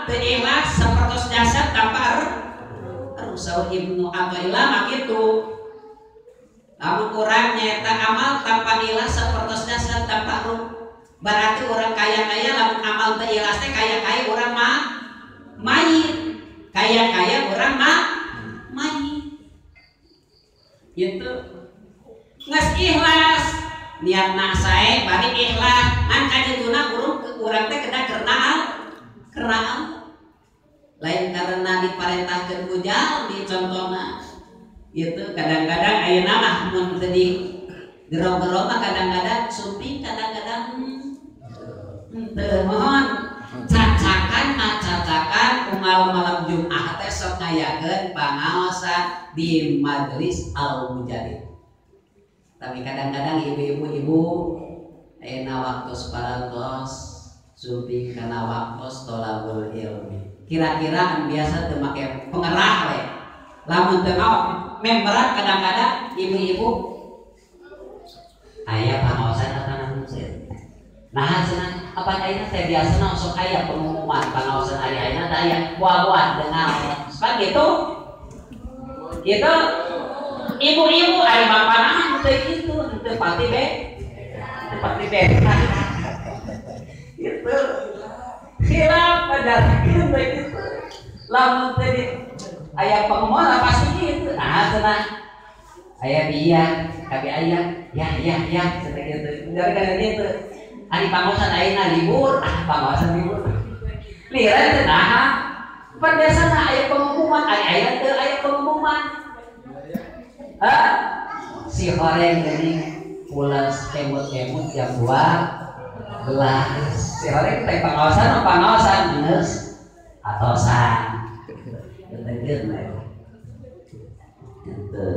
teu ikhlas sapertos jasad tanpa rusaw Ibnu Athaillah mah kitu. Lamun urang nyaeta amal tanpa ikhlas sapertos jasad tanpa ruh, berarti orang kaya-kaya lamun amal teu ikhlas teh kaya-kaya urang mah mayit. Kaya-kaya urang mah mayit. Gitu. Nges ikhlas niatna sae bari ikhlas ngan kajituna urang teh kedah karena lain karena diparentahkeun ku jalmi contona gitu. Kadang-kadang ayeuna mah mun teu di gero-gero mah kadang-kadang sumping kadang-kadang teu mohon cacakan malam Jumat teh sok ngayakeun pangaosan di majelis Al-Mujadid. Tapi kadang-kadang ibu-ibu ayeuna waktu parantos sumping kana waktu tolabul ilmi. Kira-kira biasa teu make pengerah we. Lamun teu memberat kadang-kadang ibu-ibu aya pangaosan atanan muslim. Nah cenah apa ayeuna teh biasana sok aya pengumuman pangaosan aya-aya teh aya buah-buah dengan seperti gitu. Gitu. Ibu-ibu ari bapana teu kitu, teu pati be. Teu pati be. Gitu. Khilaf pada gitu. Lamun tadi aya pengumuman pasti gitu. Nah cenah aya biaya, kabe aya, ya seperti itu. Gara-gara gitu. Ari pangaosan ayeuna libur, pangaosan libur. Lihat cenah. Biasana aya pengumuman, aya teu aya pengumuman. Si horeng geuning pulas emut-emut jam 12. Si horeng teh pangaosan geus atosan. Teu